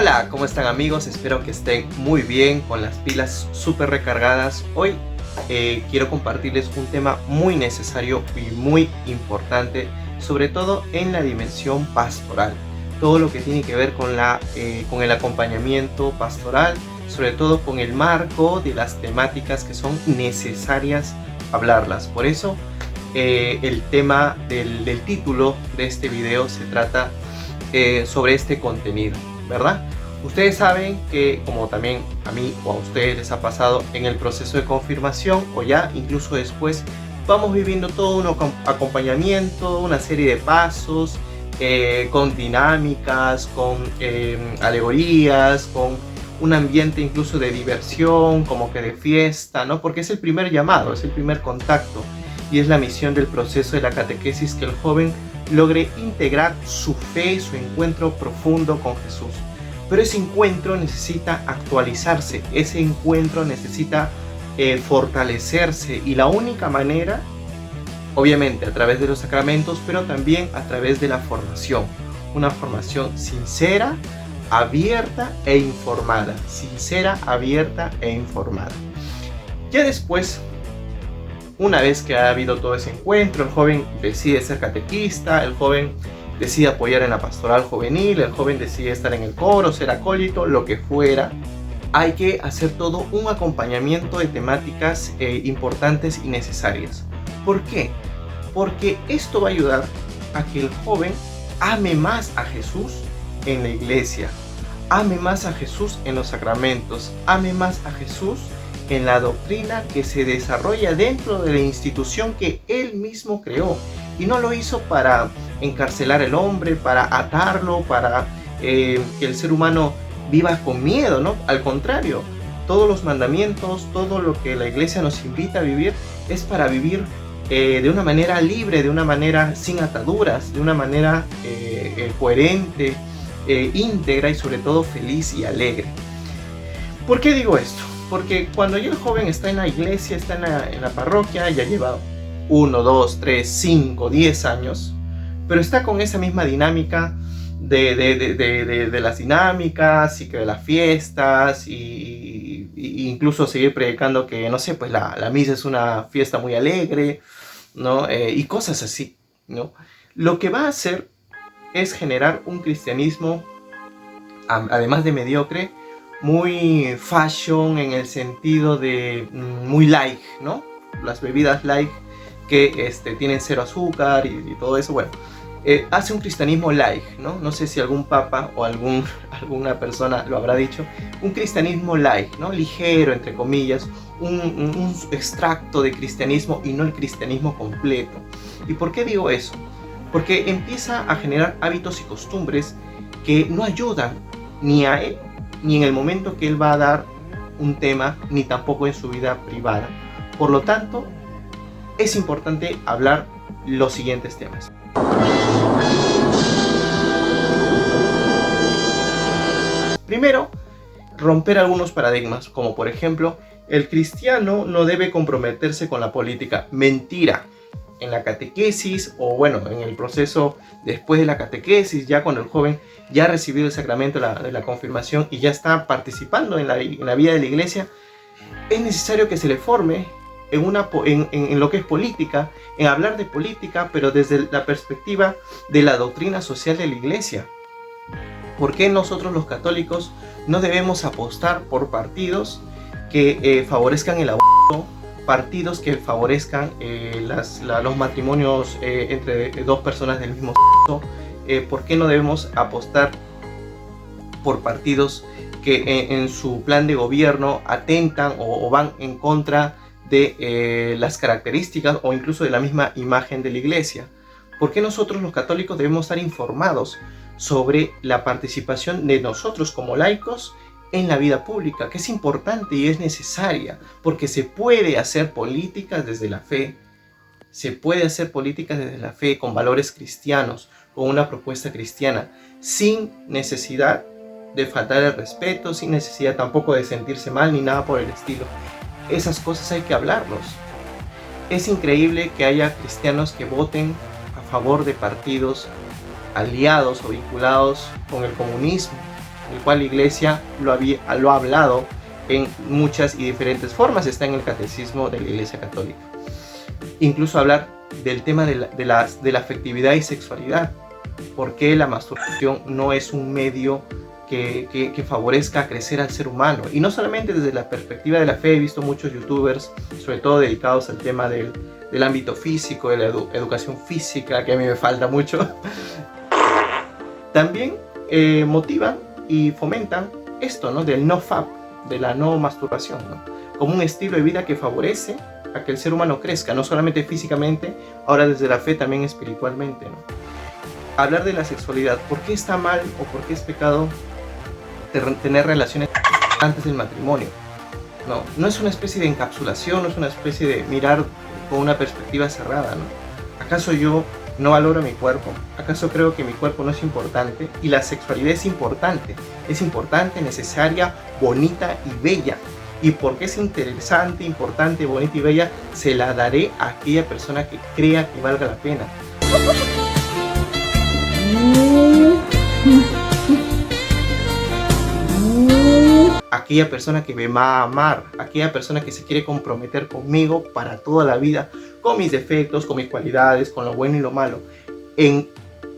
Hola, ¿cómo están amigos? Espero que estén muy bien, con las pilas súper recargadas. Hoy quiero compartirles un tema muy necesario y muy importante, sobre todo en la dimensión pastoral. Todo lo que tiene que ver con el acompañamiento pastoral, sobre todo con el marco de las temáticas que son necesarias hablarlas. Por eso el tema del título de este video se trata sobre este contenido, ¿verdad? Ustedes saben que, como también a mí o a ustedes les ha pasado en el proceso de confirmación o ya incluso después, vamos viviendo todo un acompañamiento, una serie de pasos, con dinámicas, con alegorías, con un ambiente incluso de diversión, como que de fiesta, ¿no? Porque es el primer llamado, es el primer contacto y es la misión del proceso de la catequesis que el joven logre integrar su fe, su encuentro profundo con Jesús. Pero ese encuentro necesita actualizarse, ese encuentro necesita fortalecerse, y la única manera, obviamente a través de los sacramentos, pero también a través de la formación, una formación sincera, abierta e informada, sincera, abierta e informada. Ya después, una vez que ha habido todo ese encuentro, el joven decide ser catequista, el joven decide apoyar en la pastoral juvenil, el joven decide estar en el coro, ser acólito, lo que fuera. Hay que hacer todo un acompañamiento de temáticas importantes y necesarias. ¿Por qué? Porque esto va a ayudar a que el joven ame más a Jesús en la iglesia, ame más a Jesús en los sacramentos, ame más a Jesús en la doctrina que se desarrolla dentro de la institución que él mismo creó. Y no lo hizo para encarcelar al hombre, para atarlo, para que el ser humano viva con miedo, ¿no? Al contrario, todos los mandamientos, todo lo que la iglesia nos invita a vivir es para vivir de una manera libre, de una manera sin ataduras, de una manera coherente, íntegra y sobre todo feliz y alegre. ¿Por qué digo esto? Porque cuando ya el joven está en la iglesia, está en la parroquia, ya lleva 1, 2, 3, 5, 10 años, pero está con esa misma dinámica de las dinámicas y que de las fiestas, y incluso seguir predicando que, no sé, pues la misa es una fiesta muy alegre, ¿no? Y cosas así, ¿no? Lo que va a hacer es generar un cristianismo, además de mediocre, muy fashion, en el sentido de muy light, ¿no? Las bebidas light que tienen cero azúcar y todo eso, bueno, hace un cristianismo light, ¿no? No sé si algún papa o alguna persona lo habrá dicho, un cristianismo light, ¿no? Ligero, entre comillas, un extracto de cristianismo y no el cristianismo completo. ¿Y por qué digo eso? Porque empieza a generar hábitos y costumbres que no ayudan ni a él, ni en el momento que él va a dar un tema, ni tampoco en su vida privada. Por lo tanto, es importante hablar los siguientes temas. Primero, romper algunos paradigmas, como por ejemplo, el cristiano no debe comprometerse con la política. Mentira. En la catequesis, o bueno, en el proceso después de la catequesis, ya cuando el joven ya ha recibido el sacramento de la confirmación y ya está participando en la vida de la iglesia, es necesario que se le forme en lo que es política, en hablar de política, pero desde la perspectiva de la doctrina social de la iglesia. ¿Por qué nosotros los católicos no debemos apostar por partidos que favorezcan el aborto, partidos que favorezcan los matrimonios entre dos personas del mismo sexo? ¿Por qué no debemos apostar por partidos que en su plan de gobierno atentan o van en contra de las características o incluso de la misma imagen de la iglesia? ¿Por qué nosotros los católicos debemos estar informados sobre la participación de nosotros como laicos en la vida pública, que es importante y es necesaria, porque se puede hacer políticas desde la fe, se puede hacer políticas desde la fe con valores cristianos, con una propuesta cristiana, sin necesidad de faltar el respeto, sin necesidad tampoco de sentirse mal ni nada por el estilo. Esas cosas hay que hablarlos. Es increíble que haya cristianos que voten a favor de partidos aliados o vinculados con el comunismo. el cual la Iglesia lo ha hablado en muchas y diferentes formas, está en el Catecismo de la Iglesia Católica. Incluso hablar del tema de la afectividad y sexualidad, porque la masturbación no es un medio que favorezca crecer al ser humano. Y no solamente desde la perspectiva de la fe, he visto muchos youtubers, sobre todo dedicados al tema del ámbito físico, de la educación física, que a mí me falta mucho. También motivan y fomentan esto, ¿no? Del no-fap, de la no masturbación, ¿no? Como un estilo de vida que favorece a que el ser humano crezca, no solamente físicamente, ahora desde la fe también espiritualmente, ¿no? Hablar de la sexualidad, ¿por qué está mal o por qué es pecado tener relaciones antes del matrimonio? No es una especie de encapsulación, no es una especie de mirar con una perspectiva cerrada, ¿no? ¿Acaso yo no valoro mi cuerpo? ¿Acaso creo que mi cuerpo no es importante? Y la sexualidad es importante, necesaria, bonita y bella. Y porque es interesante, importante, bonita y bella, se la daré a aquella persona que crea que valga la pena. Aquella persona que me va a amar, aquella persona que se quiere comprometer conmigo para toda la vida, con mis defectos, con mis cualidades, con lo bueno y lo malo. En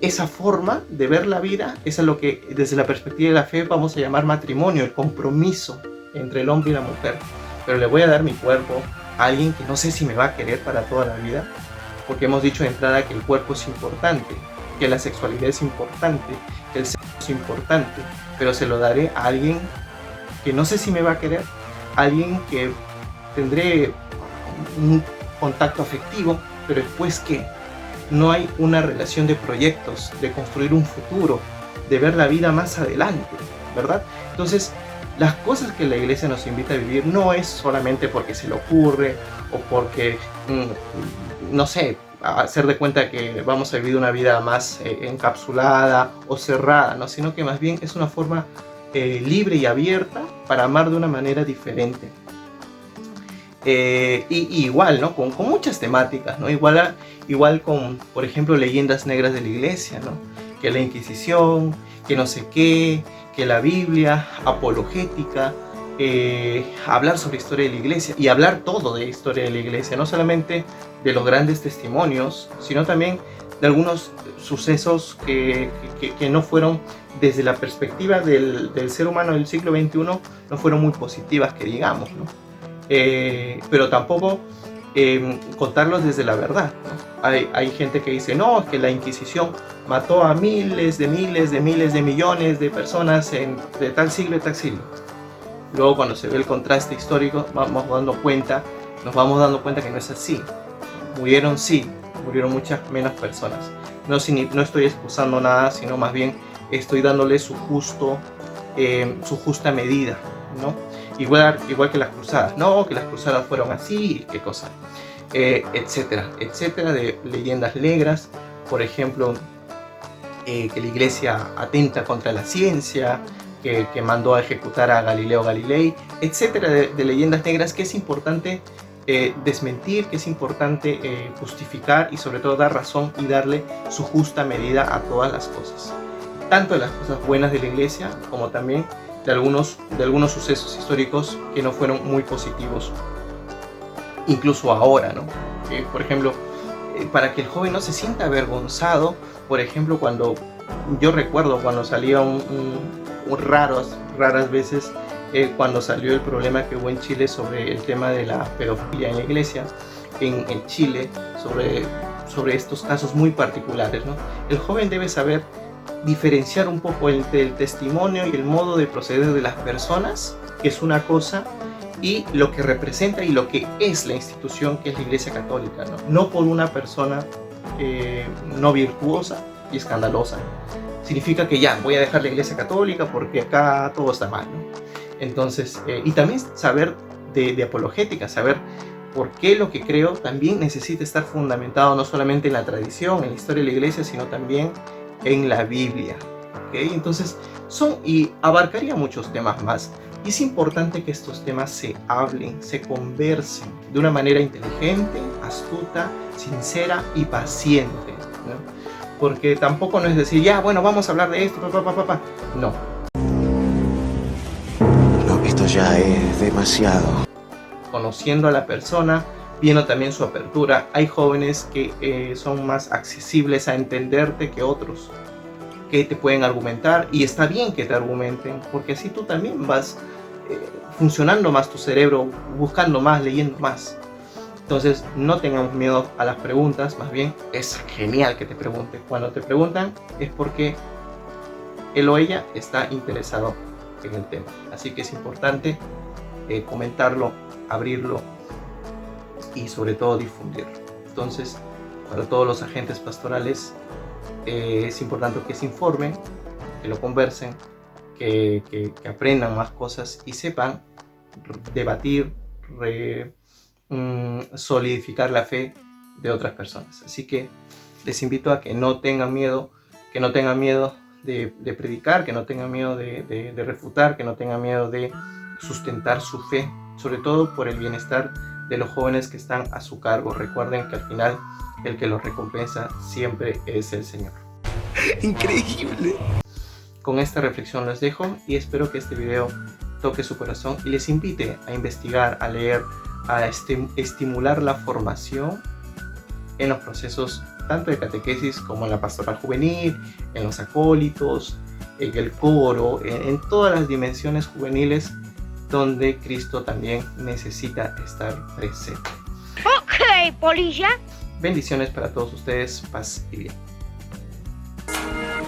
esa forma de ver la vida, es lo que desde la perspectiva de la fe vamos a llamar matrimonio, el compromiso entre el hombre y la mujer. Pero le voy a dar mi cuerpo a alguien que no sé si me va a querer para toda la vida, porque hemos dicho de entrada que el cuerpo es importante, que la sexualidad es importante, que el sexo es importante, pero se lo daré a alguien que no sé si me va a querer, alguien que tendré un contacto afectivo, pero después que no hay una relación de proyectos, de construir un futuro, de ver la vida más adelante, ¿verdad? Entonces, las cosas que la Iglesia nos invita a vivir no es solamente porque se le ocurre o porque, no sé, hacer de cuenta que vamos a vivir una vida más encapsulada o cerrada, ¿no? Sino que más bien es una forma libre y abierta para amar de una manera diferente. Y igual, ¿no? Con muchas temáticas, ¿no? Igual con, por ejemplo, leyendas negras de la Iglesia, ¿no? Que la Inquisición, que no sé qué, que la Biblia, apologética, hablar sobre historia de la Iglesia y hablar todo de historia de la Iglesia, no solamente de los grandes testimonios, sino también de algunos sucesos que no fueron, desde la perspectiva del ser humano del siglo XXI, no fueron muy positivas, que digamos, ¿no? Pero tampoco contarlos desde la verdad, ¿no? Hay gente que dice, no, es que la Inquisición mató a miles de millones de personas de tal siglo y tal siglo. Luego, cuando se ve el contraste histórico, nos vamos dando cuenta que no es así. Murieron muchas menos personas. No estoy excusando nada, sino más bien estoy dándole su justa medida, ¿no? Igual que las cruzadas, no, que las cruzadas fueron así, qué cosa, etcétera, de leyendas negras, por ejemplo, que la Iglesia atenta contra la ciencia, que mandó a ejecutar a Galileo Galilei, etcétera, de leyendas negras que es importante desmentir, que es importante justificar y sobre todo dar razón y darle su justa medida a todas las cosas, tanto de las cosas buenas de la Iglesia como también de algunos sucesos históricos que no fueron muy positivos, incluso ahora, ¿no? Por ejemplo, para que el joven no se sienta avergonzado, por ejemplo, cuando yo recuerdo cuando salía raras veces cuando salió el problema que hubo en Chile sobre el tema de la pedofilia en la Iglesia, en Chile, sobre estos casos muy particulares, ¿no? El joven debe saber diferenciar un poco entre el testimonio y el modo de proceder de las personas, que es una cosa, y lo que representa y lo que es la institución que es la Iglesia Católica, ¿no? No por una persona no virtuosa y escandalosa significa que ya voy a dejar la Iglesia Católica porque acá todo está mal, ¿no? Entonces, y también saber de apologética, saber por qué lo que creo también necesita estar fundamentado no solamente en la tradición, en la historia de la Iglesia, sino también en la Biblia, ¿okay? Entonces y abarcaría muchos temas más, y es importante que estos temas se hablen, se conversen de una manera inteligente, astuta, sincera y paciente, ¿no? Porque tampoco no es decir, ya, bueno, vamos a hablar de esto, no. ya es demasiado. Conociendo a la persona, viendo también su apertura. Hay jóvenes que son más accesibles a entenderte que otros, que te pueden argumentar, y está bien que te argumenten, porque así tú también vas funcionando más tu cerebro, buscando más, leyendo más. Entonces no tengamos miedo a las preguntas, más bien es genial que te pregunten. Cuando te preguntan es porque él o ella está interesado en el tema. Así que es importante comentarlo, abrirlo y sobre todo difundirlo. Entonces, para todos los agentes pastorales es importante que se informen, que lo conversen, que aprendan más cosas y sepan debatir, solidificar la fe de otras personas. Así que les invito a que no tengan miedo, de predicar, que no tengan miedo de refutar, que no tengan miedo de sustentar su fe, sobre todo por el bienestar de los jóvenes que están a su cargo. Recuerden que al final el que los recompensa siempre es el Señor. ¡Increíble! Con esta reflexión los dejo y espero que este video toque su corazón y les invite a investigar, a leer, a estimular la formación en los procesos tanto de catequesis como en la pastoral juvenil, en los acólitos, en el coro, en todas las dimensiones juveniles donde Cristo también necesita estar presente. Ok, polilla. Bendiciones para todos ustedes, paz y bien.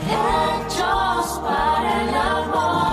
Hechos para el amor.